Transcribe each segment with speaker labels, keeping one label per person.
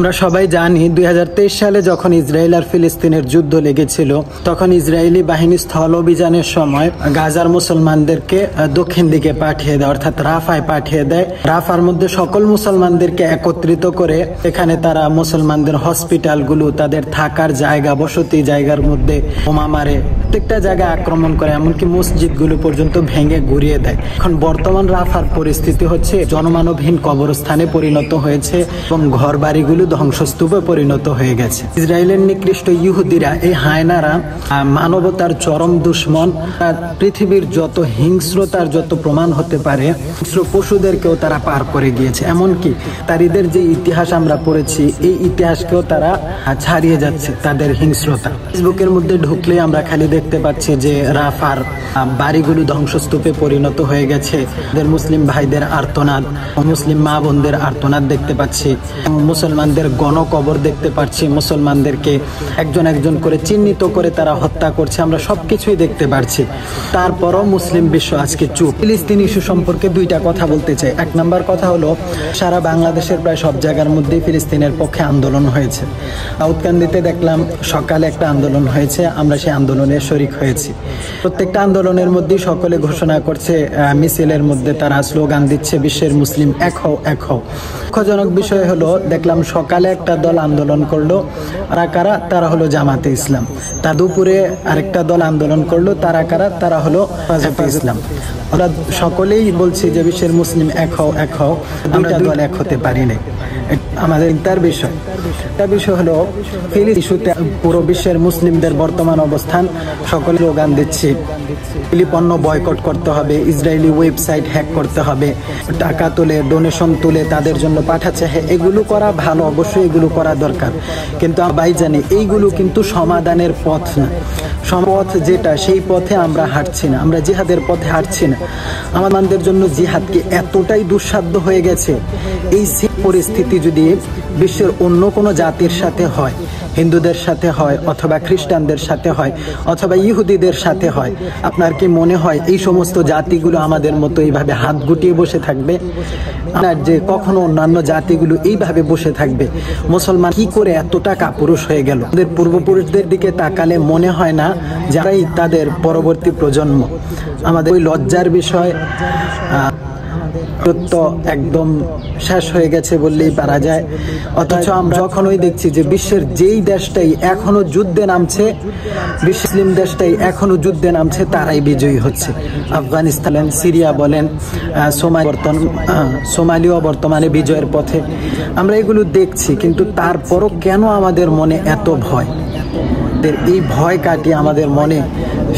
Speaker 1: আমরা সবাই জানি 2023 সালে যখন ইসরায়েল আর ফিলিস্তিনের যুদ্ধ লেগেছিল তখন ইসরায়েলি বাহিনী স্থল অভিযানের সময় গাজার মুসলমানদেরকে দক্ষিণ দিকে পাঠিয়ে দেয়, অর্থাৎ রাফায় পাঠিয়ে দেয়। রাফার মধ্যে সকল মুসলমানদেরকে একত্রিত করে এখানে তারা মুসলমানদের হসপিটালগুলো, তাদের থাকার জায়গা, বসতি জায়গার মধ্যে বোমা মারে, প্রত্যেকটা জায়গায় আক্রমণ করে, এমনকি মসজিদগুলো পর্যন্ত ভেঙে গুড়িয়ে দেয়। এখন বর্তমান রাফার পরিস্থিতি হচ্ছে জনমানবহীন কবরস্থানে পরিণত হয়েছে এবং ঘর বাড়িগুলো ধ্বংসস্তূপে পরিণত হয়ে গেছে। ইসরায়েলের নিকৃষ্ট ইহুদিরা, এই হায়নারা মানবতার চরম দুশ্মন। পৃথিবীর যত হিংস্রতার যত প্রমাণ হতে পারে হিংস্র পশুদেরকেও তারা পার করে গিয়েছে। এমনকি তারিদের যে ইতিহাস আমরা পড়েছি এই ইতিহাসকেও তারা ছাড়িয়ে যাচ্ছে তাদের হিংস্রতা। ফেসবুকের মধ্যে ঢুকলে আমরা খালি দেখতে পাচ্ছি যে রাফার বাড়িগুলো ধ্বংসস্তূপে পরিণত হয়ে গেছে। মুসলিম ভাইদের আর্তনাদ, মুসলিম মা বোনদের আর্তনাদ দেখতে পাচ্ছি, মুসলমানদের গণকবর দেখতে পাচ্ছি, মুসলমানদেরকে একজন একজন করে চিহ্নিত করে তারা হত্যা করছে, আমরা সবকিছুই দেখতে পাচ্ছি। তারপরও মুসলিম বিশ্ব আজকে চুপ। ফিলিস্তিন ইস্যু সম্পর্কে দুইটা কথা বলতে চাই। এক নম্বর কথা হলো, সারা বাংলাদেশের প্রায় সব জায়গার মধ্যেই ফিলিস্তিনের পক্ষে আন্দোলন হয়েছে। দাউদকান্দিতে দেখলাম সকালে একটা আন্দোলন হয়েছে, আমরা সেই আন্দোলনে শরিক হয়েছি। প্রত্যেকটা আন্দোলনের মধ্যেই সকলে ঘোষণা করছে, মিছিলের মধ্যে তারা স্লোগান দিচ্ছে, বিশ্বের মুসলিম এক হও, এক হও। দুঃখজনক বিষয় হলো, দেখলাম সকালে একটা দল আন্দোলন করলো, কারা? তারা হলো জামাতে ইসলাম। তা দুপুরে আরেকটা দল আন্দোলন করলো, তারা কারা? তারা হলো হেফাজতে ইসলাম। ওরা সকলেই বলছে যে বিশ্বের মুসলিম এক হও, এক হও। দুইটা দল এক হতে পারি নাই। আমাদের তার বিষয় হলো ফিলিস্তিন ইস্যুতে পুরো বিশ্বের মুসলিমদের বর্তমান অবস্থান, সকলে স্লোগান দিচ্ছে ইসরায়েলি পণ্য বয়কট করতে হবে, ইসরায়েলি ওয়েবসাইট হ্যাক করতে হবে, টাকা তুলে ডোনেশন তুলে তাদের জন্য পাঠাচ্ছে। হ্যাঁ, এগুলো করা ভালো, অবশ্যই এগুলো করা দরকার, কিন্তু ভাই জানি এইগুলো কিন্তু সমাধানের পথ না। পথ যেটা, সেই পথে আমরা হাঁটছি না, আমরা জিহাদের পথে হাঁটছি না। আমাদের জন্য জিহাদকে এতটাই দুঃসাধ্য হয়ে গেছে, এই পরিস্থিতি যদি বিশ্বের অন্য কোনো জাতির সাথে হয়, হিন্দুদের সাথে হয় অথবা খ্রিস্টানদের সাথে হয় অথবা ইহুদিদের সাথে হয়, আপনার কি মনে হয় এই সমস্ত জাতিগুলো আমাদের মতো এইভাবে হাত গুটিয়ে বসে থাকবে? আপনার যে কখনো অন্যান্য জাতিগুলো এইভাবে বসে থাকবে? মুসলমান কি করে এতটা কাপুরুষ হয়ে গেল? আমাদের পূর্বপুরুষদের দিকে তাকালে মনে হয় না যারাই তাদের পরবর্তী প্রজন্ম। আমাদের ওই লজ্জার বিষয় একদম শেষ হয়ে গেছে বললেই পারা যায়। অথচ আমরা যখনই দেখছি যে বিশ্বের যেই দেশটাই এখনো যুদ্ধে নামছে, মুসলিম দেশটাই এখনো যুদ্ধে নামছে, তারাই বিজয়ী হচ্ছে। আফগানিস্তান, সিরিয়া বলেন, সোমালিয়া বর্তমানে বিজয়ের পথে। আমরা এগুলো দেখছি, কিন্তু তারপরও কেন আমাদের মনে এত ভয়? এই ভয় কাটিয়ে আমাদের মনে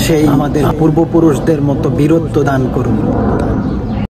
Speaker 1: সেই আমাদের পূর্বপুরুষদের মতো বীরত্ব দান করুন।